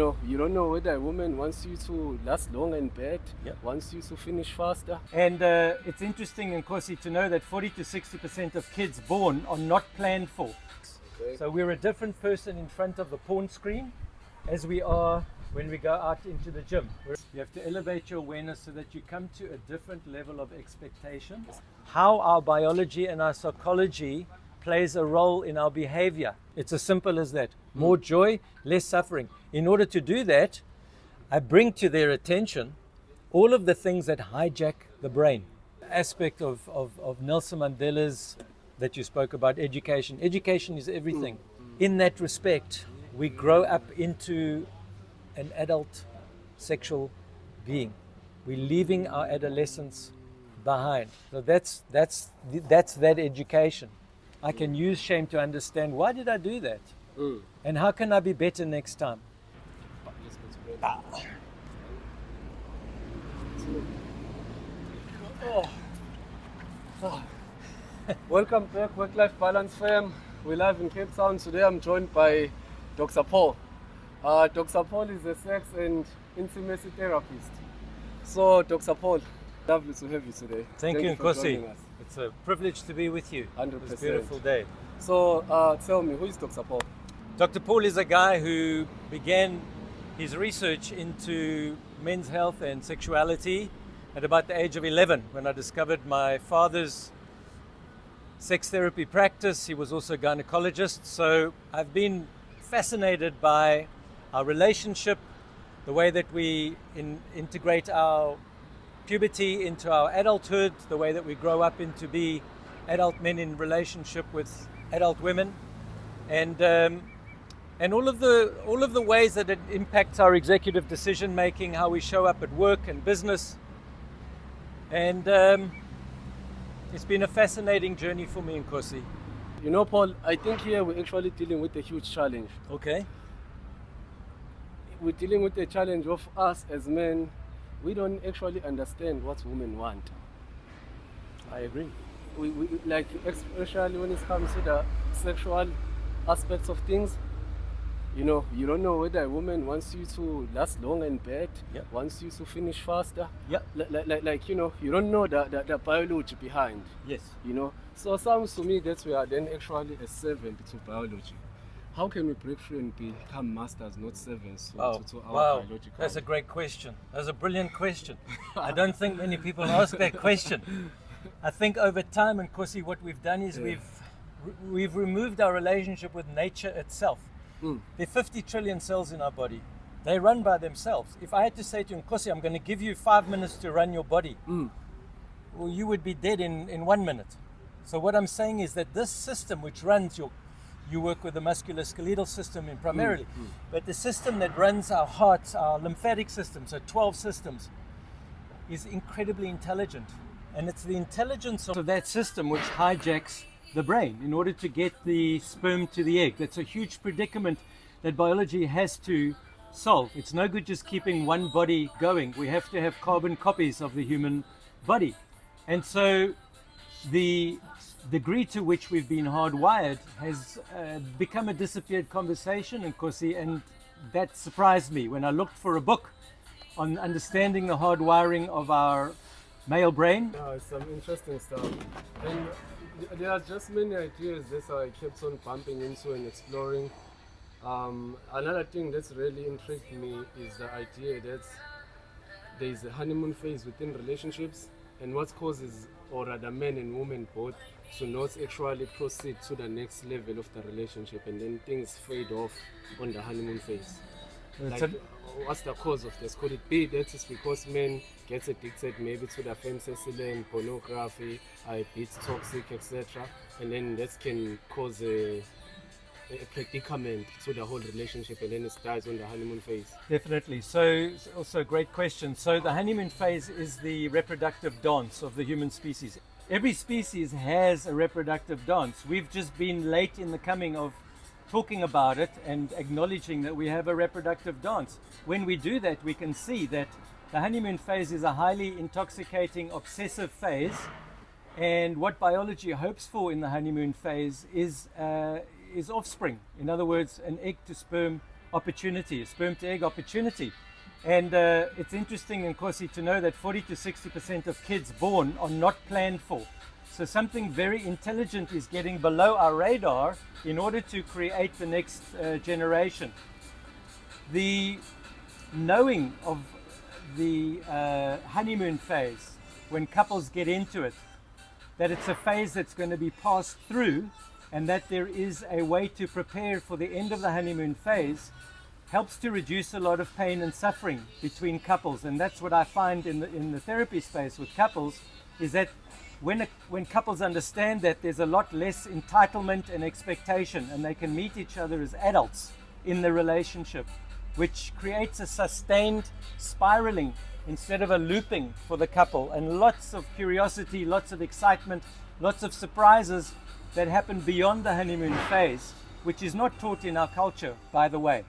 You don't know whether a woman wants you to last long in bed, Yep. wants you to finish faster. And it's interesting, Nkosi, to know that 40 to 60% of kids born are not planned for. Okay. So we're a different person in front of the porn screen as we are when we go out into the gym. You have to elevate your awareness so that you come to a different level of expectation. How our biology and our psychology plays a role in our behavior. It's as simple as that. More joy, less suffering. In order to do that, I bring to their attention all of the things that hijack the brain. Aspect of Nelson Mandela's that you spoke about, education. Education is everything. In that respect, we grow up into an adult sexual being. We're leaving our adolescence behind. So that's that education. I can use shame to understand, why did I do that? And how can I be better next time? Let's go to bed. Welcome back, Work-Life Balance fam. We're live in Cape Town. Today I'm joined by Dr. Paul. Dr. Paul is a sex and intimacy therapist. So, Dr. Paul, lovely to have you today. Thank you, for Nkosi. joining us. It's a privilege to be with you. 100%. It's a beautiful day. So, tell me, who is Dr. Paul? Dr. Paul is a guy who began his research into men's health and sexuality at about the age of 11 when I discovered my father's sex therapy practice. He was also a gynecologist. So I've been fascinated by our relationship, the way that we integrate our puberty into our adulthood, the way that we grow up into be adult men in relationship with adult women, and all of the ways that it impacts our executive decision making, how we show up at work and business, and it's been a fascinating journey for me, Nkosi. You know, Paul, I think here we're actually dealing with a huge challenge. Okay. We're dealing with the challenge of us as men. We don't actually understand what women want. I agree. We like, especially when it comes to the sexual aspects of things. You don't know whether a woman wants you to last long in bed, Yep. wants you to finish faster. Yep. You don't know the biology behind. Yes. So it sounds to me that we are then actually a servant to biology. How can we break free and become masters, not servants to our biological? That's a great question. That's a brilliant question. I don't think many people ask that question. I think over time, Nkosi, what we've done is we've removed our relationship with nature itself. There are 50 trillion cells in our body. They run by themselves. If I had to say to you, Nkosi, I'm going to give you 5 minutes to run your body, well, you would be dead in 1 minute. So what I'm saying is that this system which runs you work with the musculoskeletal system primarily, but the system that runs our hearts, our lymphatic system, so 12 systems, is incredibly intelligent. And it's the intelligence of that system which hijacks the brain in order to get the sperm to the egg. That's a huge predicament that biology has to solve. It's no good just keeping one body going. We have to have carbon copies of the human body. And so the degree to which we've been hardwired has become a disappeared conversation, Nkosi, and that surprised me when I looked for a book on understanding the hardwiring of our male brain. It's some interesting stuff. And there are just many ideas that I kept on bumping into and exploring. Another thing that's really intrigued me is the idea that there is a honeymoon phase within relationships, and what causes, or rather men and women both, to not actually proceed to the next level of the relationship, and then things fade off on the honeymoon phase. What's the cause of this? Could it be that it's because men get addicted maybe to the fantasy and pornography, a bit toxic, etc., and then that can cause a predicament to the whole relationship, and then it dies on the honeymoon phase? Definitely. So also a great question. So the honeymoon phase is the reproductive dance of the human species. Every species has a reproductive dance. We've just been late in the coming of talking about it and acknowledging that we have a reproductive dance. When we do that, we can see that the honeymoon phase is a highly intoxicating, obsessive phase, and what biology hopes for in the honeymoon phase is offspring. In other words, an egg to sperm opportunity, a sperm to egg opportunity. And it's interesting, Nkosi, to know that 40 to 60% of kids born are not planned for. So something very intelligent is getting below our radar in order to create the next generation. The knowing of the honeymoon phase, when couples get into it, that it's a phase that's going to be passed through, and that there is a way to prepare for the end of the honeymoon phase, helps to reduce a lot of pain and suffering between couples. And that's what I find in the therapy space with couples, is that when couples understand that, there's a lot less entitlement and expectation, and they can meet each other as adults in the relationship, which creates a sustained spiraling instead of a looping for the couple, and lots of curiosity, lots of excitement, lots of surprises that happen beyond the honeymoon phase, which is not taught in our culture, by the way.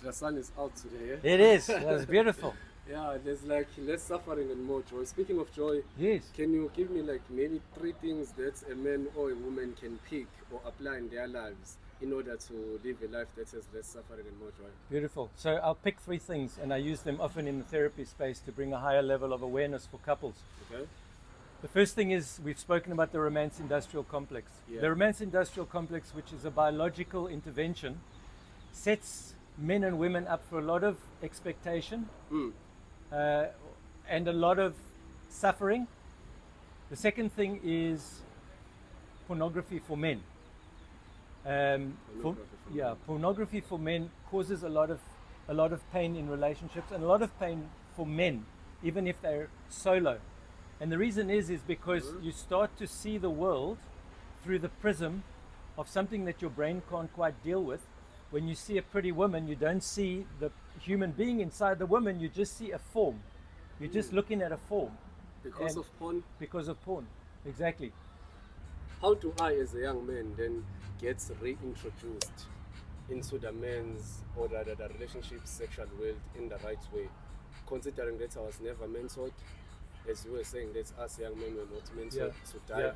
The sun is out today. It is. It's beautiful. Yeah, there's like less suffering and more joy. Speaking of joy, Yes. can you give me like maybe 3 things that a man or a woman can pick or apply in their lives in order to live a life that has less suffering and more joy? Beautiful. So I'll pick 3 things, and I use them often in the therapy space to bring a higher level of awareness for couples. Okay. The first thing is, we've spoken about the romance industrial complex. Yeah. The romance industrial complex, which is a biological intervention, sets men and women up for a lot of expectation and a lot of suffering. The second thing is pornography for men. Pornography for men causes a lot of pain in relationships, and a lot of pain for men, even if they're solo. And the reason is because you start to see the world through the prism of something that your brain can't quite deal with. When you see a pretty woman, you don't see the human being inside the woman, you just see a form. You're just looking at a form. Because of porn? Because of porn, exactly. How do I, as a young man, then get reintroduced into the men's or the relationship sexual world in the right way? Considering that I was never mentored, as you were saying, that us young men were not mentored to dive.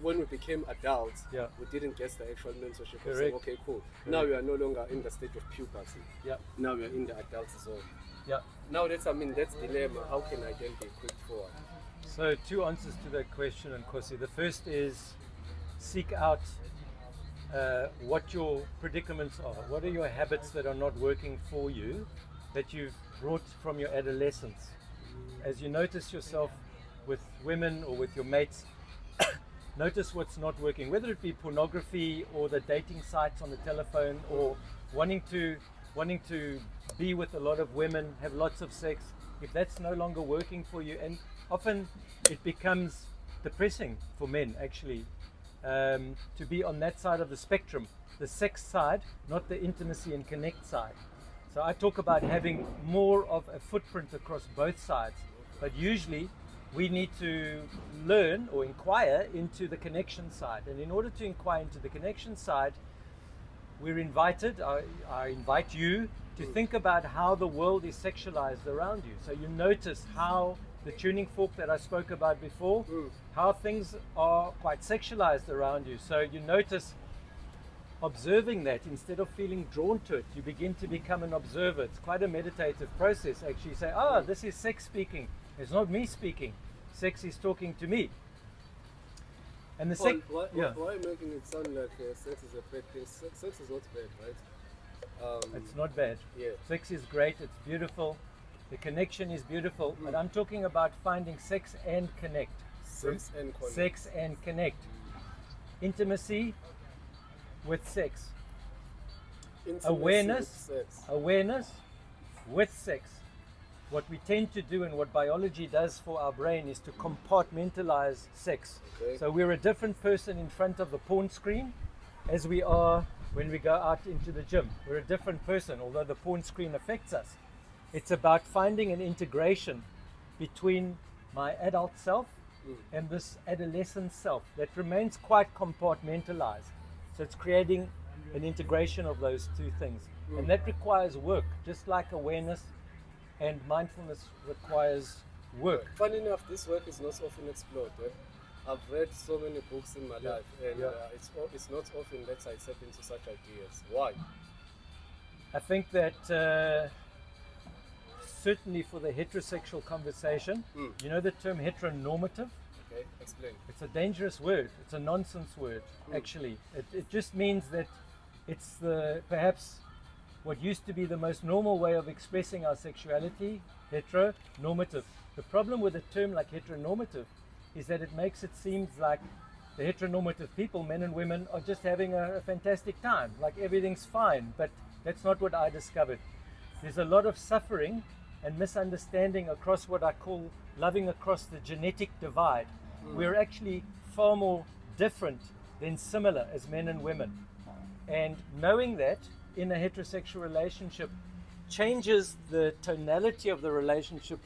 When we became adults, we didn't get the actual mentorship of saying, okay, cool. Now we are no longer in the stage of puberty. Now we are in the adult zone. Now that's dilemma. How can I then be equipped forward? So 2 answers to that question, Nkosi. The first is, seek out what your predicaments are. What are your habits that are not working for you, that you've brought from your adolescence? As you notice yourself with women or with your mates, notice what's not working, whether it be pornography or the dating sites on the telephone, or wanting to be with a lot of women, have lots of sex. If that's no longer working for you, and often it becomes depressing for men actually, to be on that side of the spectrum, the sex side, not the intimacy and connect side. So I talk about having more of a footprint across both sides, but usually we need to learn or inquire into the connection side. And in order to inquire into the connection side, we're invited, I invite you to think about how the world is sexualized around you. So you notice how the tuning fork that I spoke about before, how things are quite sexualized around you. So you notice, observing that, instead of feeling drawn to it, you begin to become an observer. It's quite a meditative process actually. You say, this is sex speaking. It's not me speaking. Sex is talking to me. And the sex. Why making it sound like sex is a bad thing? Sex is not bad, right? It's not bad. Yeah. Sex is great. It's beautiful. The connection is beautiful. But I'm talking about finding sex and connect. Sex and connect. Sex and connect. Intimacy with sex. Intimacy Awareness. with sex. Awareness with sex. What we tend to do, and what biology does for our brain, is to compartmentalize sex. Okay. So we're a different person in front of the porn screen as we are when we go out into the gym. We're a different person, although the porn screen affects us. It's about finding an integration between my adult self and this adolescent self that remains quite compartmentalized. So it's creating an integration of those 2 things. And that requires work, just like awareness and mindfulness requires work. Funny enough, this work is not often explored. I've read so many books in my life, and it's not often that I step into such ideas. Why? I think that certainly for the heterosexual conversation, you know the term heteronormative? Okay, explain. It's a dangerous word. It's a nonsense word, actually. It just means that it's perhaps what used to be the most normal way of expressing our sexuality, heteronormative. The problem with a term like heteronormative is that it makes it seem like the heteronormative people, men and women, are just having a fantastic time, like everything's fine. But that's not what I discovered. There's a lot of suffering and misunderstanding across what I call loving across the genetic divide. We're actually far more different than similar as men and women. And knowing that in a heterosexual relationship changes the tonality of the relationship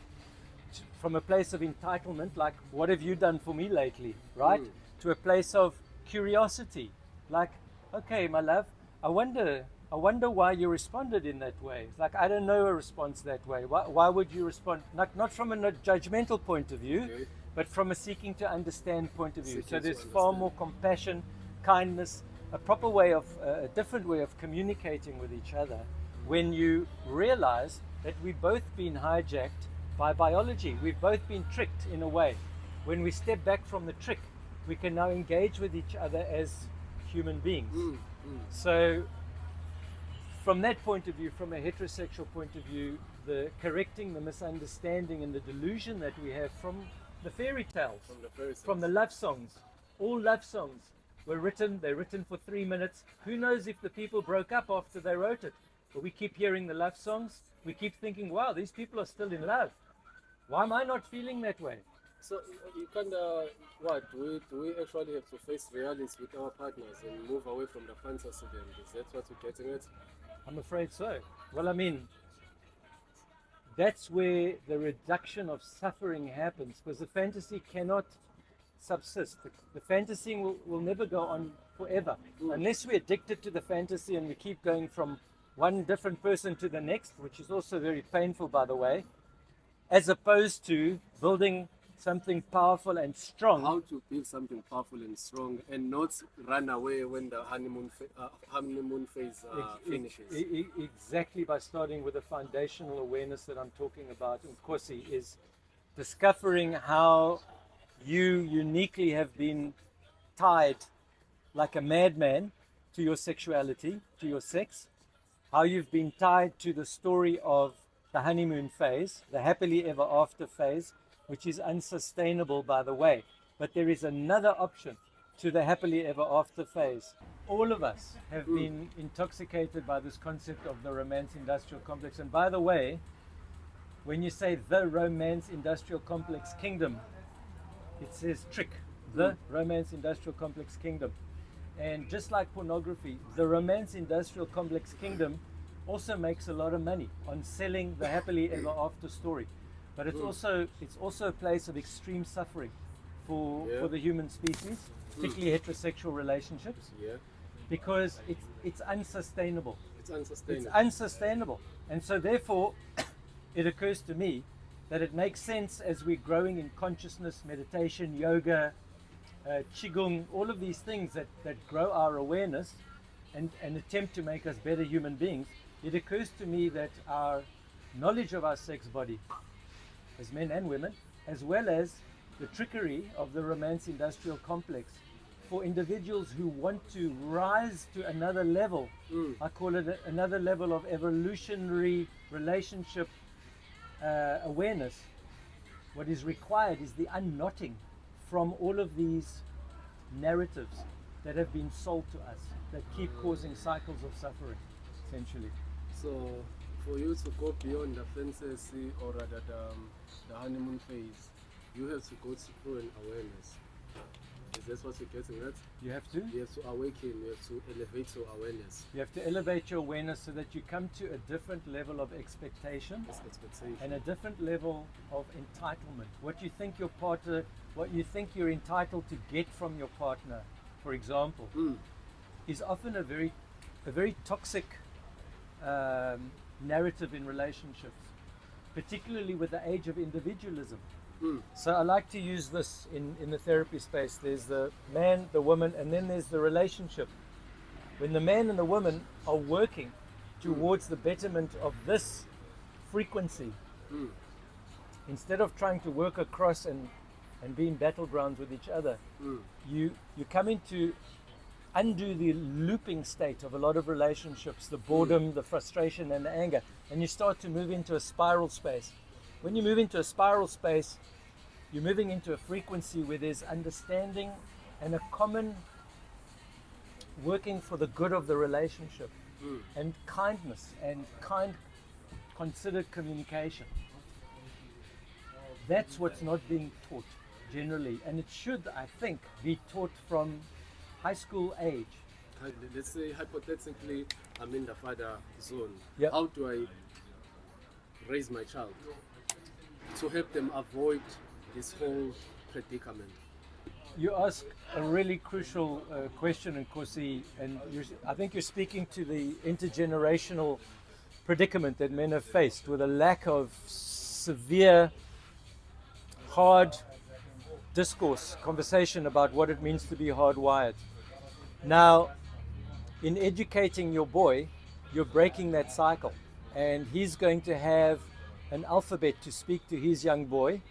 from a place of entitlement, like what have you done for me lately, right? To a place of curiosity, like, okay, my love, I wonder why you responded in that way. It's like, I don't know a response that way. Why would you respond? Not from a judgmental point of view, but from a seeking to understand point of view. So there's far more compassion, kindness, a proper way of, a different way of communicating with each other when you realize that we've both been hijacked by biology. We've both been tricked in a way. When we step back from the trick, we can now engage with each other as human beings. So from that point of view, from a heterosexual point of view, the correcting the misunderstanding and the delusion that we have from the fairy tales, from the love songs. All love songs were written, they're written for 3 minutes. Who knows if the people broke up after they wrote it? But we keep hearing the love songs. We keep thinking, wow, these people are still in love. Why am I not feeling that way? So you kind of, do we actually have to face realities with our partners and move away from the fantasy then? Is that what you're getting at? I'm afraid so. Well, I mean, that's where the reduction of suffering happens, because the fantasy cannot subsist. The fantasy will never go on forever. Unless we're addicted to the fantasy and we keep going from one different person to the next, which is also very painful, by the way, as opposed to building something powerful and strong. How to build something powerful and strong and not run away when the honeymoon phase finishes. Exactly, by starting with the foundational awareness that I'm talking about, Nkosi, is discovering how you uniquely have been tied like a madman to your sexuality, to your sex, how you've been tied to the story of the honeymoon phase, the happily ever after phase, which is unsustainable, by the way. But there is another option to the happily ever after phase. All of us have been intoxicated by this concept of the romance industrial complex. And by the way, when you say the romance industrial complex kingdom, it says trick, the romance industrial complex kingdom. And just like pornography, the romance industrial complex kingdom also makes a lot of money on selling the happily ever after story. But it's also a place of extreme suffering for the human species, particularly heterosexual relationships, because it's unsustainable. It's unsustainable. And so therefore, it occurs to me that it makes sense as we're growing in consciousness, meditation, yoga, qigong, all of these things that grow our awareness and attempt to make us better human beings. It occurs to me that our knowledge of our sex body, as men and women, as well as the trickery of the romance industrial complex, for individuals who want to rise to another level, I call it another level of evolutionary relationship awareness, what is required is the unknotting from all of these narratives that have been sold to us, that keep causing cycles of suffering, essentially. So for you to go beyond the fantasy or rather the honeymoon phase, you have to go through an awareness. Is that what you're getting at? You have to? You have to awaken, you have to elevate your awareness. You have to elevate your awareness so that you come to a different level of expectation, and a different level of entitlement. What you think your partner, what you think you're entitled to get from your partner, for example, is often a very toxic narrative in relationships, particularly with the age of individualism. So I like to use this in the therapy space. There's the man, the woman, and then there's the relationship. When the man and the woman are working towards the betterment of this frequency, instead of trying to work across and be in battlegrounds with each other, you come into undo the looping state of a lot of relationships, the boredom, the frustration and the anger, and you start to move into a spiral space. When you move into a spiral space, you're moving into a frequency where there's understanding and a common working for the good of the relationship, and kindness and considered communication. That's what's not being taught generally, and it should, I think, be taught from high school age. Let's say hypothetically I'm in the father zone. Yep. How do I raise my child to help them avoid this whole predicament? You ask a really crucial question, Nkosi, and I think you're speaking to the intergenerational predicament that men have faced with a lack of severe, hard discourse, conversation about what it means to be hardwired. Now, in educating your boy, you're breaking that cycle, and he's going to have an alphabet to speak to his young boy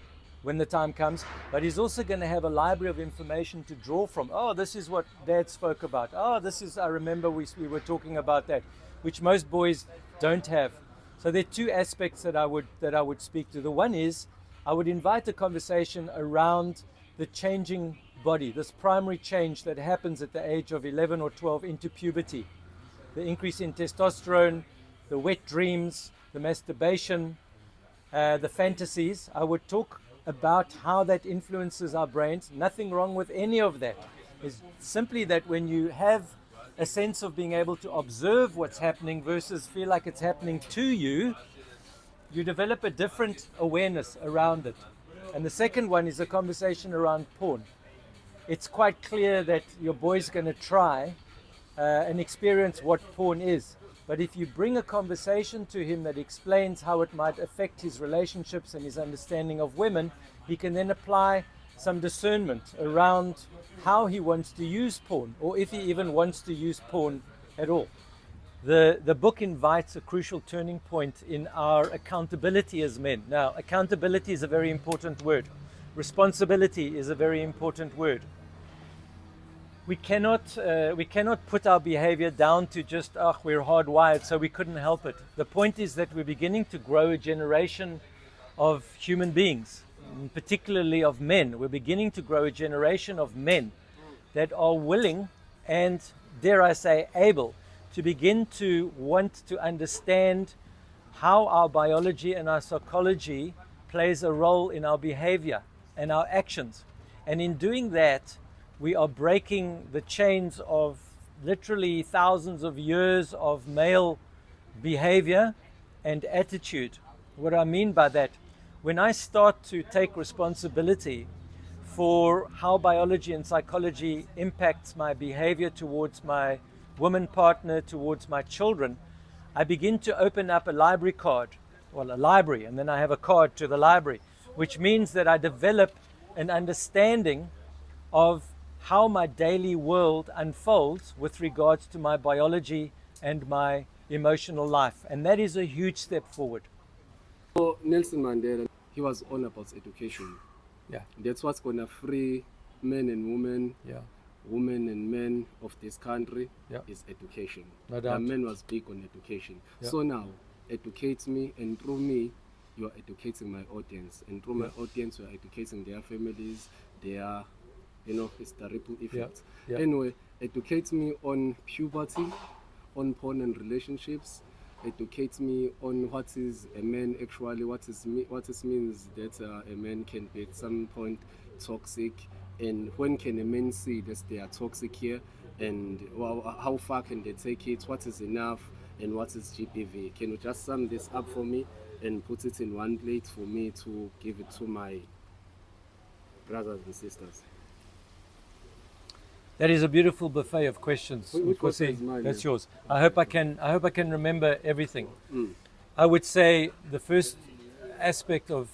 when the time comes, but he's also going to have a library of information to draw from. Oh, this is what Dad spoke about. Oh, this is, I remember we were talking about that, which most boys don't have. So there are two aspects that I would speak to. The one is I would invite a conversation around the changing body, this primary change that happens at the age of 11 or 12 into puberty. The increase in testosterone, the wet dreams, the masturbation, the fantasies. I would talk about how that influences our brains. Nothing wrong with any of that. It's simply that when you have a sense of being able to observe what's happening versus feel like it's happening to you, you develop a different awareness around it. And the second one is a conversation around porn. It's quite clear that your boy's going to try and experience what porn is. But if you bring a conversation to him that explains how it might affect his relationships and his understanding of women, he can then apply some discernment around how he wants to use porn, or if he even wants to use porn at all. The book invites a crucial turning point in our accountability as men. Now, accountability is a very important word. Responsibility is a very important word. We cannot put our behavior down to just, we're hardwired, so we couldn't help it. The point is that we're beginning to grow a generation of human beings, particularly of men. We're beginning to grow a generation of men that are willing and, dare I say, able to begin to want to understand how our biology and our psychology plays a role in our behavior and our actions. And in doing that, we are breaking the chains of literally thousands of years of male behavior and attitude. What I mean by that, when I start to take responsibility for how biology and psychology impacts my behavior towards my woman partner, towards my children, I begin to open up a library card, well, a library, and then I have a card to the library, which means that I develop an understanding of how my daily world unfolds with regards to my biology and my emotional life. And that is a huge step forward. So Nelson Mandela, he was on about education. Yeah. That's what's going to free men and women, Yeah. women and men of this country, Yeah. is education. No The doubt. man was big on education. Yeah. So now, educate me, and through me, you are educating my audience. And through my audience, you are educating their families, their, it's the ripple effect. Yeah. Anyway, educate me on puberty, on porn and relationships. Educate me on what is a man actually, what it means that a man can be at some point toxic, and when can a man see that they are toxic here, and how far can they take it, what is enough, and what is GPV. Can you just sum this up for me and put it in one plate for me to give it to my brothers and sisters? That is a beautiful buffet of questions. Which Nkosi. question is mine, That's yeah? yours. I hope I can remember everything. I would say the first aspect of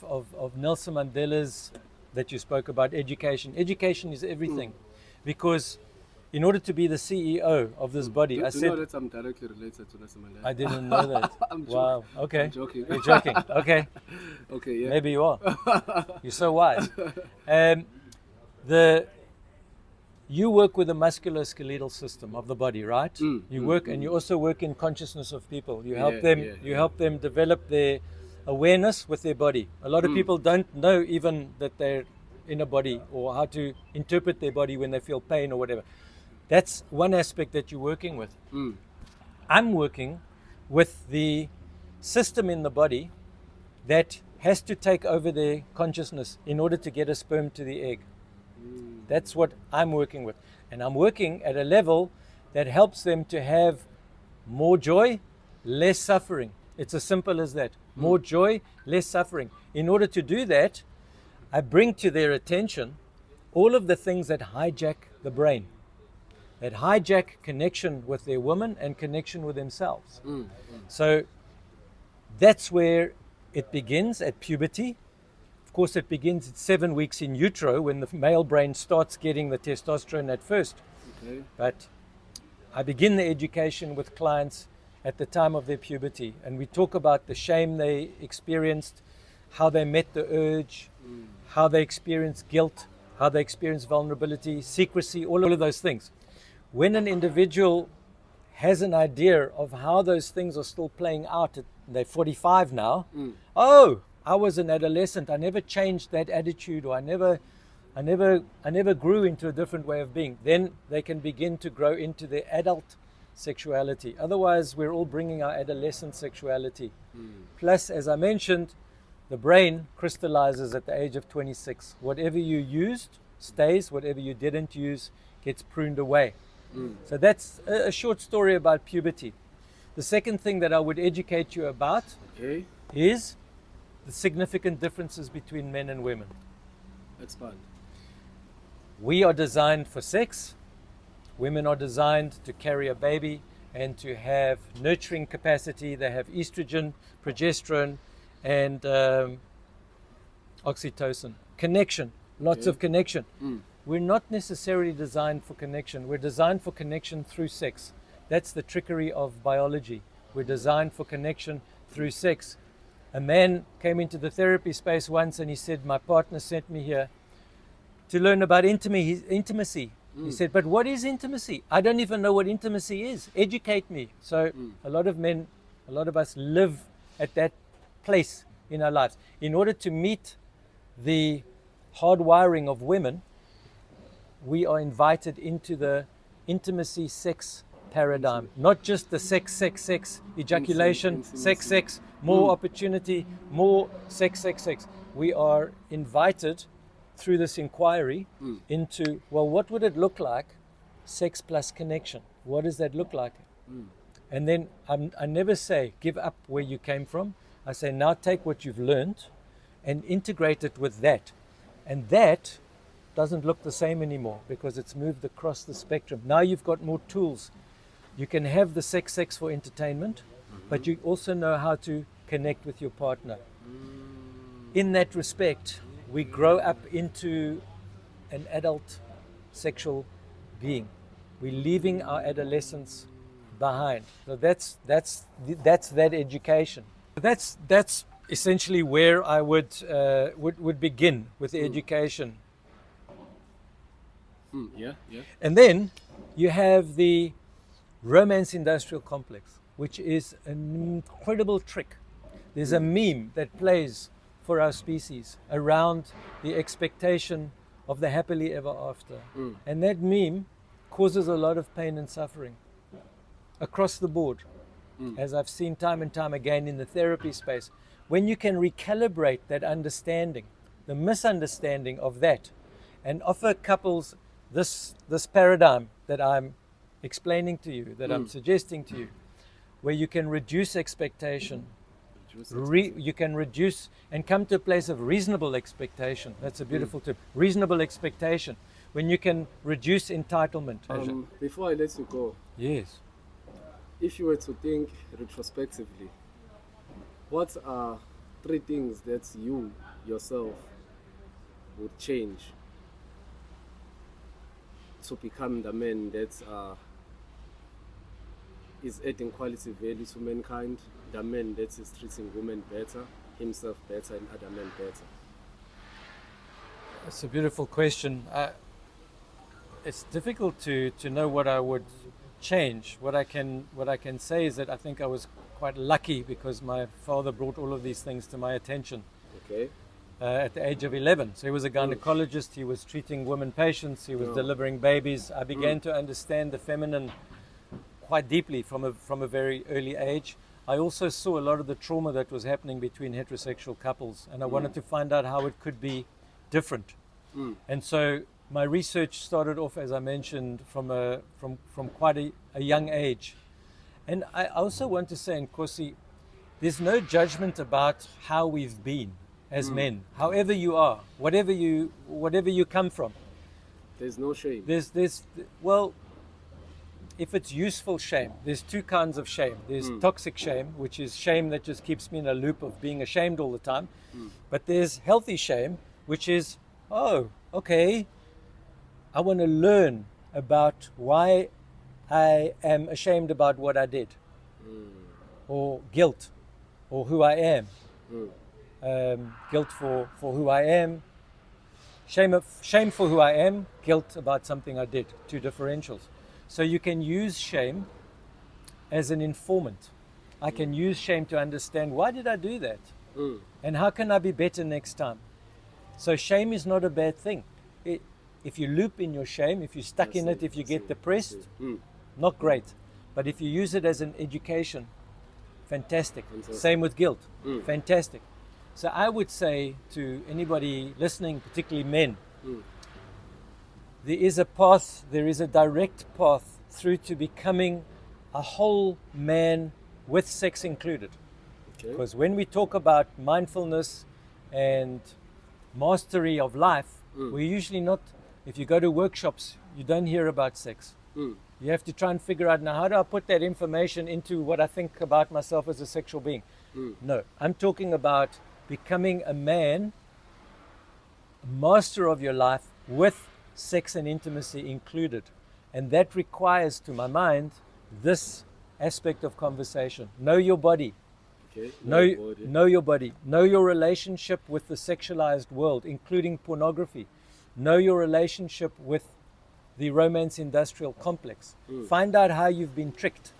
Nelson Mandela's that you spoke about, education. Education is everything, because in order to be the CEO of this body, Do I you said, know that I'm directly related to Nelson Mandela? I didn't know that. I'm Wow. Okay. I'm joking. You're joking. Okay. Okay, yeah. Maybe you are. You're so wise. The you work with the musculoskeletal system of the body, right? You work, and you also work in consciousness of people. You help them. You help them develop their awareness with their body. A lot of people don't know even that they're in a body or how to interpret their body when they feel pain or whatever. That's one aspect that you're working with. I'm working with the system in the body that has to take over their consciousness in order to get a sperm to the egg. That's what I'm working with. And I'm working at a level that helps them to have more joy, less suffering. It's as simple as that. More joy, less suffering. In order to do that, I bring to their attention all of the things that hijack the brain, that hijack connection with their woman and connection with themselves. So that's where it begins at puberty. Of course, it begins at 7 weeks in utero when the male brain starts getting the testosterone at first. Okay. But I begin the education with clients at the time of their puberty, and we talk about the shame they experienced, how they met the urge, how they experienced guilt, how they experienced vulnerability, secrecy, all of those things. When an individual has an idea of how those things are still playing out, they're 45 now. Oh, I was an adolescent. I never changed that attitude, or I never grew into a different way of being. Then they can begin to grow into their adult sexuality. Otherwise, we're all bringing our adolescent sexuality. Plus, as I mentioned, the brain crystallizes at the age of 26. Whatever you used stays, whatever you didn't use gets pruned away. So that's a short story about puberty. The second thing that I would educate you about is the significant differences between men and women. Expand. We are designed for sex. Women are designed to carry a baby and to have nurturing capacity. They have estrogen, progesterone, and oxytocin. Connection, lots of connection. We're not necessarily designed for connection. We're designed for connection through sex. That's the trickery of biology. We're designed for connection through sex. A man came into the therapy space once and he said, my partner sent me here to learn about intimacy. He said, but what is intimacy? I don't even know what intimacy is. Educate me. So a lot of men, a lot of us live at that place in our lives. In order to meet the hardwiring of women, we are invited into the intimacy sex paradigm. Not just the sex, ejaculation, sex, more opportunity, more sex. We are invited through this inquiry into, well, what would it look like? Sex plus connection. What does that look like? And then I never say, give up where you came from. I say, now take what you've learned and integrate it with that. And that doesn't look the same anymore because it's moved across the spectrum. Now you've got more tools. You can have the sex for entertainment, but you also know how to connect with your partner. In that respect, we grow up into an adult sexual being. We're leaving our adolescence behind. So that's that education. That's essentially where I would begin with the education. Yeah. And then you have the romance industrial complex, which is an incredible trick. There's a meme that plays for our species around the expectation of the happily ever after. And that meme causes a lot of pain and suffering across the board, as I've seen time and time again in the therapy space. When you can recalibrate that understanding, the misunderstanding of that, and offer couples this paradigm that I'm explaining to you, that I'm suggesting to you, where you can reduce expectation, you can reduce and come to a place of reasonable expectation. That's a beautiful term. Reasonable expectation. When you can reduce entitlement. Before I let you go, Yes. if you were to think retrospectively, what are 3 things that you yourself would change to become the man that is adding quality value to mankind, the man that is treating women better, himself better, and other men better? It's a beautiful question. It's difficult to know what I would change. What I can say is that I think I was quite lucky because my father brought all of these things to my attention. Okay. At the age of 11. So he was a gynecologist, he was treating women patients, he was delivering babies. I began to understand the feminine quite deeply from a very early age. I also saw a lot of the trauma that was happening between heterosexual couples, and I wanted to find out how it could be different. And so my research started off, as I mentioned, from quite a young age. And I also want to say, Nkosi, there's no judgment about how we've been as men, however you are, whatever you come from. There's no shame. Well, if it's useful shame, there's two kinds of shame. There's toxic shame, which is shame that just keeps me in a loop of being ashamed all the time. But there's healthy shame, which is, oh, okay, I want to learn about why I am ashamed about what I did, or guilt, or who I am. Guilt for who I am, shame for who I am, guilt about something I did, two differentials. So you can use shame as an informant. I can use shame to understand, why did I do that? And how can I be better next time? So shame is not a bad thing. If you loop in your shame, if you're stuck in it, if you get depressed, not great. But if you use it as an education, fantastic. Same with guilt, fantastic. So I would say to anybody listening, particularly men, there is a path, there is a direct path through to becoming a whole man with sex included. Because when we talk about mindfulness and mastery of life, we're usually not, if you go to workshops, you don't hear about sex. You have to try and figure out, now how do I put that information into what I think about myself as a sexual being? No, I'm talking about becoming a man, a master of your life with sex and intimacy included. And that requires, to my mind, this aspect of conversation. Know your body. Know your body. Know your relationship with the sexualized world, including pornography. Know your relationship with the romance industrial complex. Find out how you've been tricked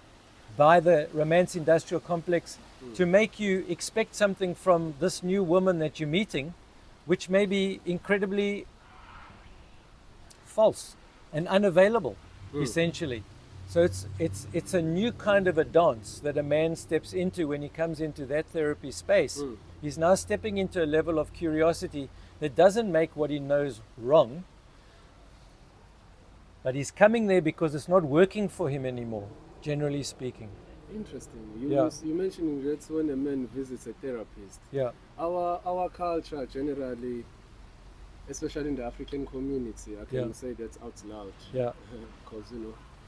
by the romance industrial complex to make you expect something from this new woman that you're meeting, which may be incredibly false and unavailable, essentially. So it's a new kind of a dance that a man steps into when he comes into that therapy space. He's now stepping into a level of curiosity that doesn't make what he knows wrong, but he's coming there because it's not working for him anymore, generally speaking. Interesting. You mentioning that when a man visits a therapist. Our culture generally, especially in the African community, I can say that out loud. Because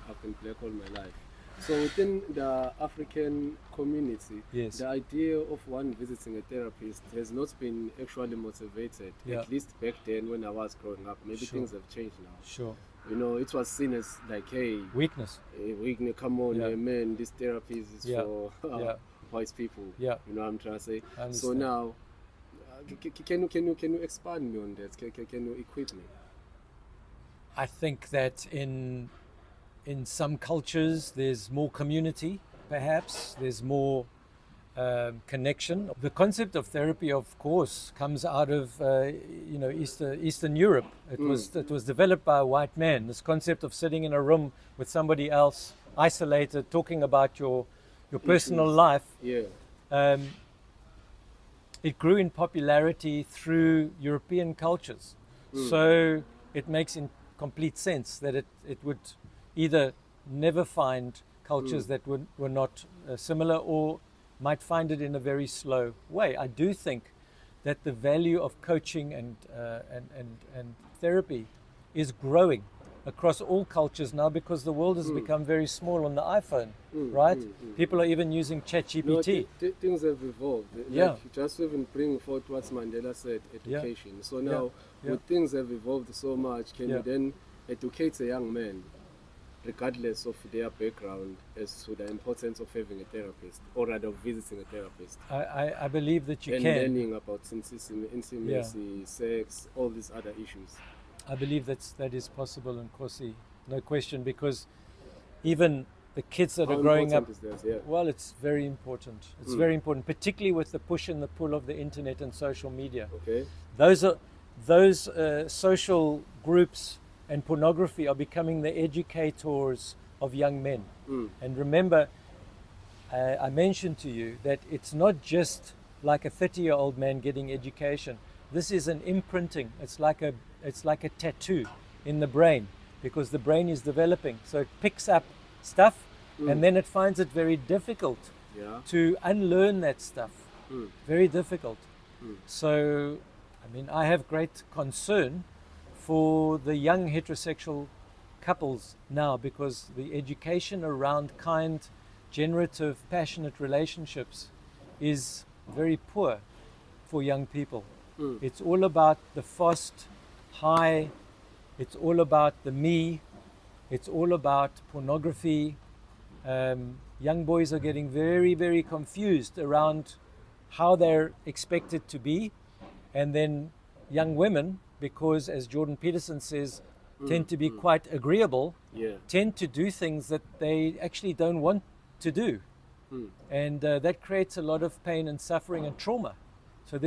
I've been black all my life. So within the African community, the idea of one visiting a therapist has not been actually motivated. At least back then when I was growing up. Maybe things have changed now. It was seen as like, hey, weakness, come on, man, this therapy is for white people. You know what I'm trying to say? So now, can you expand me on that? Can you equip me? I think that in some cultures there's more community, perhaps there's more connection. The concept of therapy, of course, comes out of Eastern Europe. It was developed by a white man. This concept of sitting in a room with somebody else, isolated, talking about your personal life. It grew in popularity through European cultures. So it makes complete sense that it would either never find cultures that were not similar, or might find it in a very slow way. I do think that the value of coaching and therapy is growing across all cultures now, because the world has become very small on the iPhone, right? People are even using ChatGPT. Things have evolved. Just even bring forth what Mandela said, education. So now, when things have evolved so much, can you then educates a young man, regardless of their background, as to the importance of having a therapist, or rather visiting a therapist. I believe that you and can. learning about intimacy, sex, all these other issues. I believe that is possible in Nkosi, no question, because even the kids that How are growing up, important is that? Yeah. well, it's very important. It's very important, particularly with the push and the pull of the internet and social media. Okay. Those social groups and pornography are becoming the educators of young men. And remember, I mentioned to you that it's not just like a 30-year-old man getting education. This is an imprinting. It's like a tattoo in the brain, because the brain is developing. So it picks up stuff, and then it finds it very difficult to unlearn that stuff. Very difficult. So, I mean, I have great concern for the young heterosexual couples now, because the education around kind, generative, passionate relationships is very poor for young people. It's all about the fast, high, it's all about the me, it's all about pornography. Young boys are getting very, very confused around how they're expected to be. And then young women, because as Jordan Peterson says, tend to be quite agreeable, tend to do things that they actually don't want to do. And that creates a lot of pain and suffering and trauma. So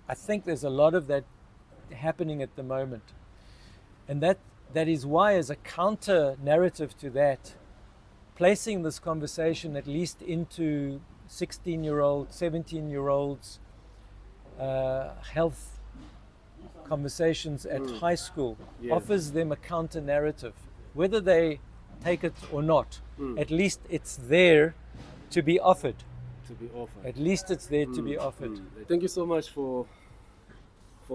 I think there's a lot of that happening at the moment. And that is why, as a counter narrative to that, placing this conversation at least into 16-year-olds, 17-year-olds, health conversations at high school offers them a counter narrative. Whether they take it or not, at least it's there to be offered. At least it's there to be offered. Thank you so much for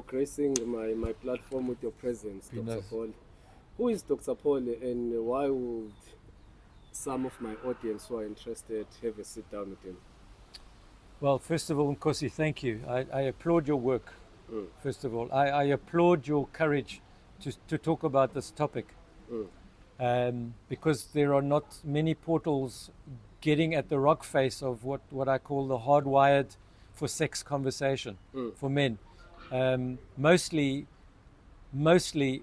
gracing my platform with your presence, Dr. Paul. Who is Dr. Paul, and why would some of my audience who are interested have a sit down with him? Well, first of all, Nkosi, thank you. I applaud your work. First of all, I applaud your courage to talk about this topic, because there are not many portals getting at the rock face of what I call the hardwired for sex conversation for men. Mostly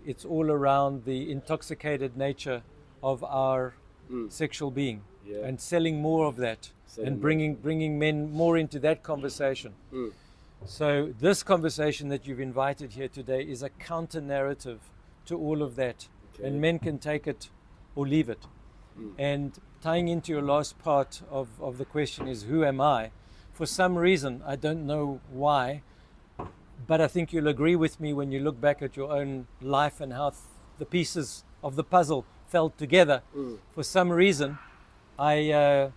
it's all around the intoxicated nature of our sexual being, and selling more of that, and bringing men more into that conversation. So this conversation that you've invited here today is a counter narrative to all of that, and men can take it or leave it. And tying into your last part of the question is, who am I? For some reason, I don't know why, but I think you'll agree with me when you look back at your own life and how the pieces of the puzzle fell together. For some reason, I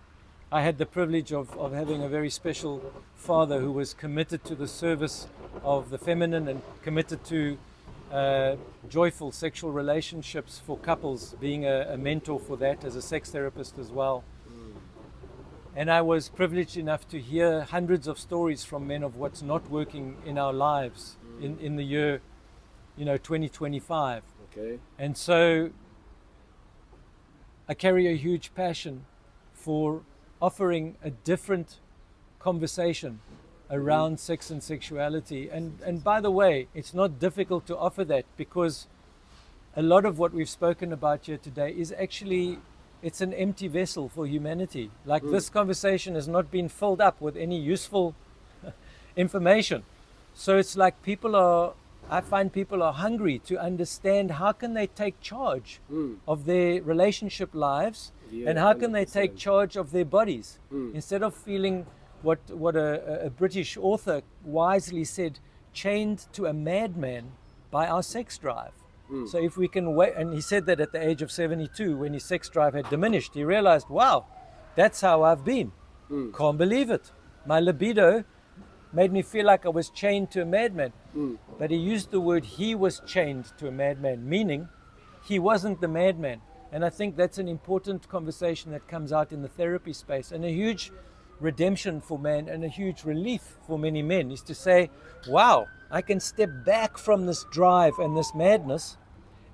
had the privilege of having a very special father who was committed to the service of the feminine and committed to joyful sexual relationships for couples, being a mentor for that as a sex therapist as well. And I was privileged enough to hear hundreds of stories from men of what's not working in our lives in the year 2025. And so I carry a huge passion for offering a different conversation around sex and sexuality. And by the way, it's not difficult to offer that, because a lot of what we've spoken about here today is actually, it's an empty vessel for humanity. Like this conversation has not been filled up with any useful information. So it's like I find people are hungry to understand how can they take charge of their relationship lives, and how can they take charge of their bodies, instead of feeling what a British author wisely said, chained to a madman by our sex drive. So if we can wait, and he said that at the age of 72, when his sex drive had diminished, he realized, wow, that's how I've been. Can't believe it. My libido made me feel like I was chained to a madman. But he used the word, he was chained to a madman, meaning he wasn't the madman. And I think that's an important conversation that comes out in the therapy space, and a huge redemption for men and a huge relief for many men is to say, wow, I can step back from this drive and this madness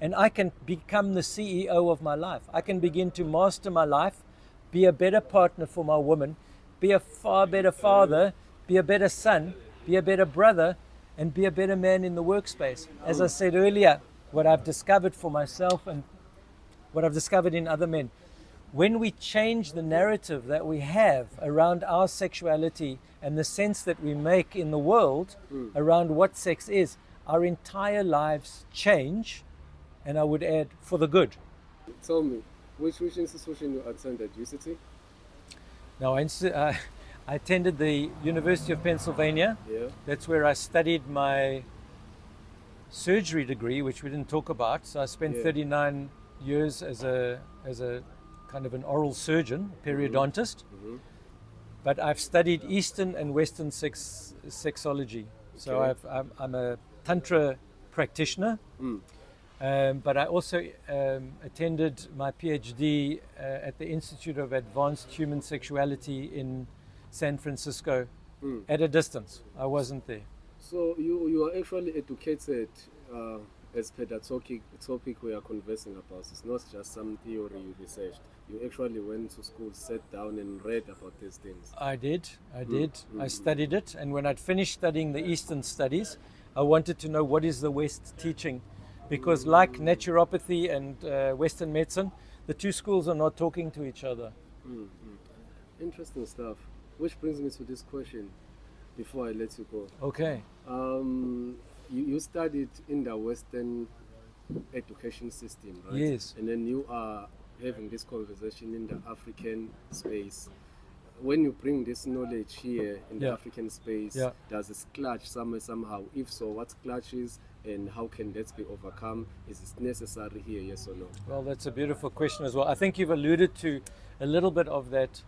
and I can become the CEO of my life. I can begin to master my life, be a better partner for my woman, be a far better father, be a better son, be a better brother, and be a better man in the workspace. As I said earlier, what I've discovered for myself and what I've discovered in other men, when we change the narrative that we have around our sexuality and the sense that we make in the world around what sex is, our entire lives change, and I would add, for the good. Tell me, which institution you attended, UCT? Now, I attended the University of Pennsylvania. Yeah. That's where I studied my surgery degree, which we didn't talk about. So I spent 39 years as a kind of an oral surgeon, periodontist. Mm-hmm. But I've studied Eastern and Western sexology. So Okay. I'm a Tantra practitioner. But I also attended my PhD at the Institute of Advanced Human Sexuality in San Francisco at a distance. I wasn't there. So you are actually educated as per the topic we are conversing about. It's not just some theory you researched. You actually went to school, sat down and read about these things. I did. I studied it. And when I'd finished studying the Eastern studies, I wanted to know what is the West teaching. Because like naturopathy and Western medicine, the two schools are not talking to each other. Interesting stuff. Which brings me to this question before I let you go. Okay. You studied in the Western education system, right? Yes. And then you are having this conversation in the African space. When you bring this knowledge here in the African space, does it clash somehow? If so, what clashes and how can that be overcome? Is it necessary here, yes or no? Well, that's a beautiful question as well. I think you've alluded to a little bit of that,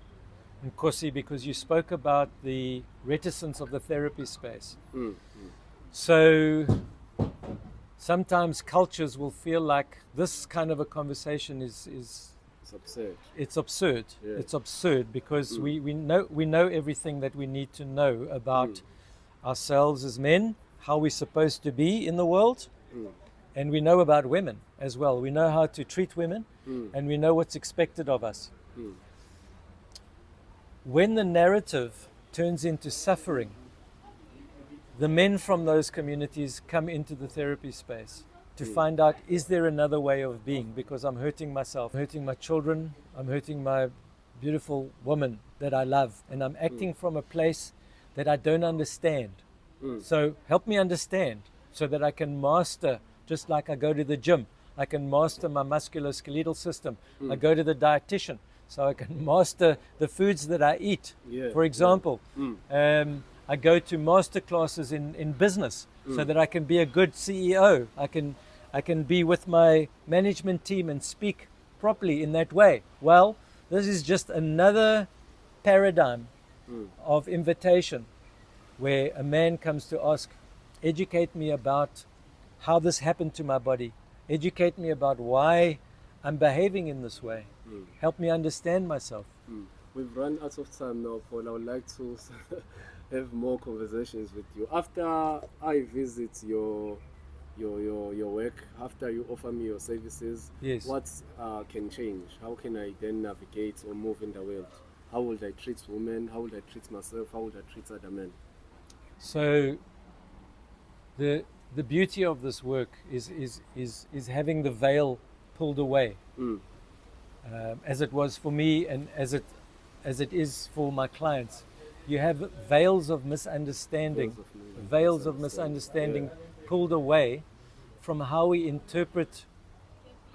Nkosi, because you spoke about the reticence of the therapy space. So sometimes cultures will feel like this kind of a conversation is It's absurd. it's absurd. Yeah. It's absurd because we know everything that we need to know about ourselves as men, how we're supposed to be in the world, and we know about women as well. We know how to treat women, and we know what's expected of us. When the narrative turns into suffering, the men from those communities come into the therapy space to find out, is there another way of being? Because I'm hurting myself, I'm hurting my children, I'm hurting my beautiful woman that I love, and I'm acting from a place that I don't understand. So help me understand so that I can master, just like I go to the gym, I can master my musculoskeletal system. I go to the dietitian so I can master the foods that I eat. For example, I go to master classes in business so that I can be a good CEO. I can be with my management team and speak properly in that way. Well, this is just another paradigm of invitation where a man comes to ask, educate me about how this happened to my body. Educate me about why I'm behaving in this way. Help me understand myself. We've run out of time now, Paul. I would like to have more conversations with you. After I visit your work, after you offer me your services, what can change? How can I then navigate or move in the world? How would I treat women? How would I treat myself? How would I treat other men? So the beauty of this work is having the veil pulled away, as it was for me and as it is for my clients. You have veils of misunderstanding, pulled away from how we interpret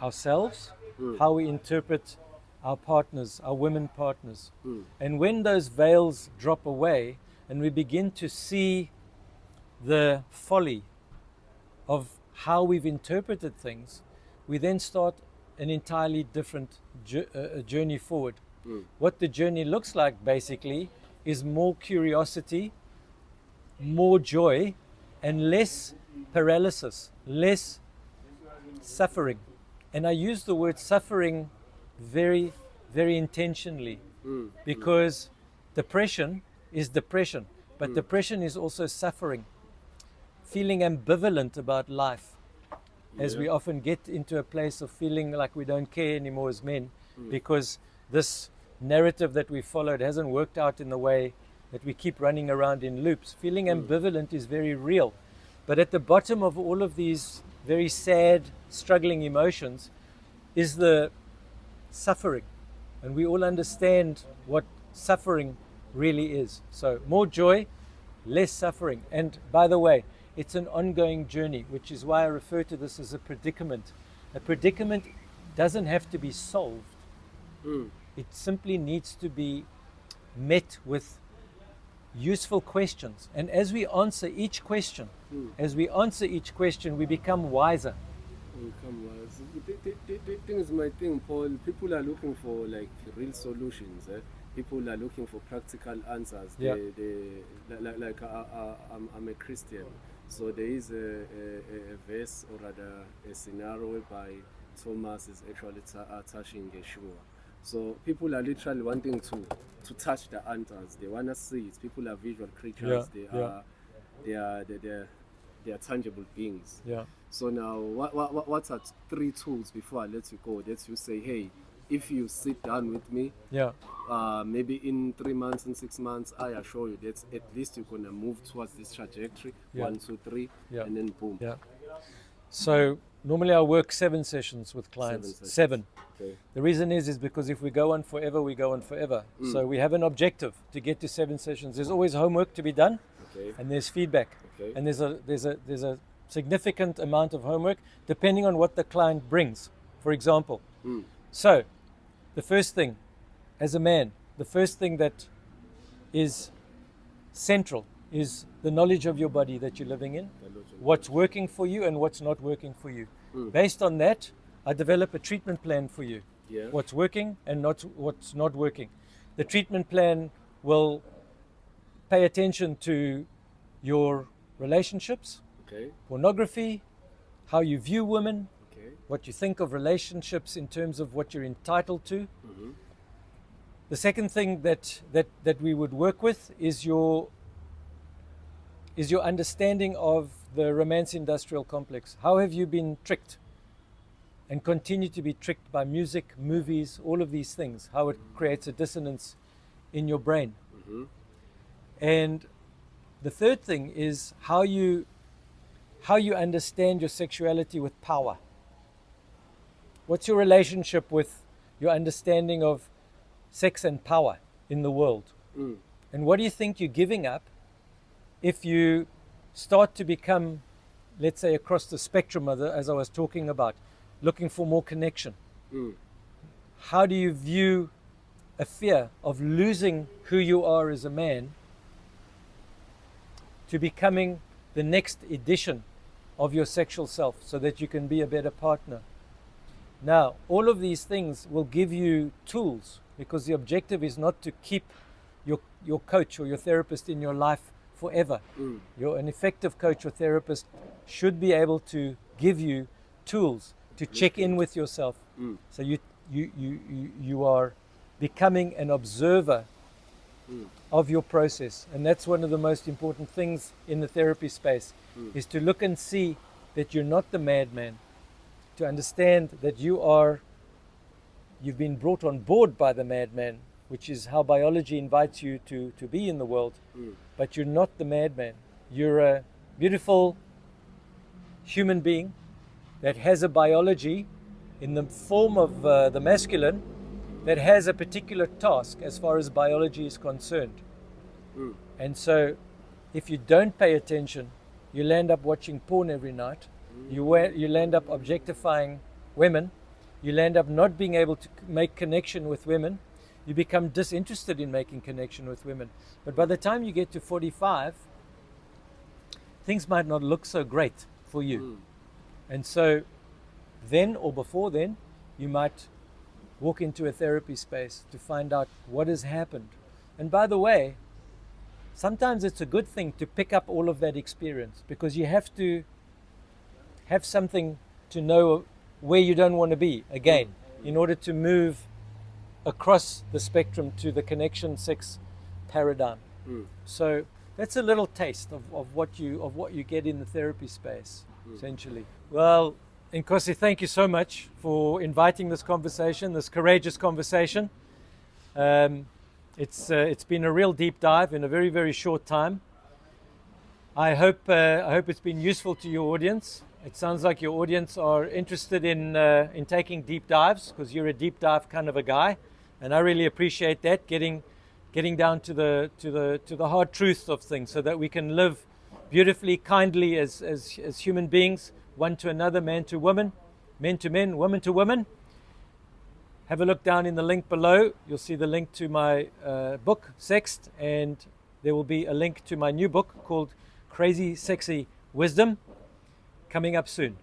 ourselves, how we interpret our partners, our women partners. And when those veils drop away and we begin to see the folly of how we've interpreted things, we then start an entirely different journey forward. What the journey looks like basically is more curiosity, more joy, and less paralysis, less suffering. And I use the word suffering very, very intentionally because depression is depression, but depression is also suffering, feeling ambivalent about life, as we often get into a place of feeling like we don't care anymore as men, because this narrative that we followed hasn't worked out in the way that we keep running around in loops. Feeling ambivalent is very real. But at the bottom of all of these very sad, struggling emotions is the suffering. And we all understand what suffering really is. So more joy, less suffering. And by the way, it's an ongoing journey, which is why I refer to this as a predicament. A predicament doesn't have to be solved. It simply needs to be met with useful questions. And as we answer each question, we become wiser. The thing is, my thing, Paul, people are looking for like real solutions. People are looking for practical answers. Yeah. I'm a Christian, so there is a verse or rather a scenario whereby Thomas is actually touching Yeshua. So people are literally wanting to touch the answers. They want to see it. People are visual creatures. They are tangible beings. Yeah. So now, what are 3 tools before I let you go that you say, hey, if you sit down with me, maybe in 3 months and 6 months, I assure you that at least you're gonna move towards this trajectory. 1, 2, 3, and then boom. Yeah. So normally I work 7 sessions with clients. 7. Okay. The reason is because if we go on forever, we go on forever. So we have an objective to get to 7 sessions. There's always homework to be done, and there's feedback, and there's a significant amount of homework depending on what the client brings. For example, so the first thing, as a man, the first thing that is central is the knowledge of your body that you're living in, what's working for you and what's not working for you. Based on that, I develop a treatment plan for you. What's working and what's not working. The treatment plan will pay attention to your relationships, pornography, how you view women, what you think of relationships in terms of what you're entitled to. The second thing that we would work with is your understanding of the romance industrial complex. How have you been tricked and continue to be tricked by music, movies, all of these things, how it creates a dissonance in your brain. And the third thing is how you understand your sexuality with power. What's your relationship with your understanding of sex and power in the world? And what do you think you're giving up if you start to become, let's say, across the spectrum, as I was talking about, looking for more connection? How do you view a fear of losing who you are as a man to becoming the next edition of your sexual self so that you can be a better partner? Now, all of these things will give you tools, because the objective is not to keep your coach or your therapist in your life forever. An effective coach or therapist should be able to give you tools to check in with yourself. So you are becoming an observer of your process. And that's one of the most important things in the therapy space, is to look and see that you're not the madman, to understand that you've been brought on board by the madman, which is how biology invites you to be in the world. But you're not the madman. You're a beautiful human being that has a biology in the form of the masculine that has a particular task as far as biology is concerned. And so if you don't pay attention, you'll end up watching porn every night. You'll end up objectifying women. You'll end up not being able to make connection with women. You become disinterested in making connection with women. But by the time you get to 45, things might not look so great for you. And so then or before then, you might walk into a therapy space to find out what has happened. And by the way, sometimes it's a good thing to pick up all of that experience, because you have to have something to know where you don't want to be again in order to move across the spectrum to the connection sex paradigm. So that's a little taste of what you get in the therapy space, essentially. Well, Nkosi, thank you so much for inviting this conversation, this courageous conversation. It's been a real deep dive in a very, very short time. I hope it's been useful to your audience. It sounds like your audience are interested in taking deep dives, because you're a deep dive kind of a guy, and I really appreciate that, getting down to the hard truth of things, so that we can live beautifully, kindly as human beings, one to another, man to woman, men to men, woman to woman. Have a look down in the link below. You'll see the link to my book, Sexed, and there will be a link to my new book called Crazy Sexy Wisdom, coming up soon.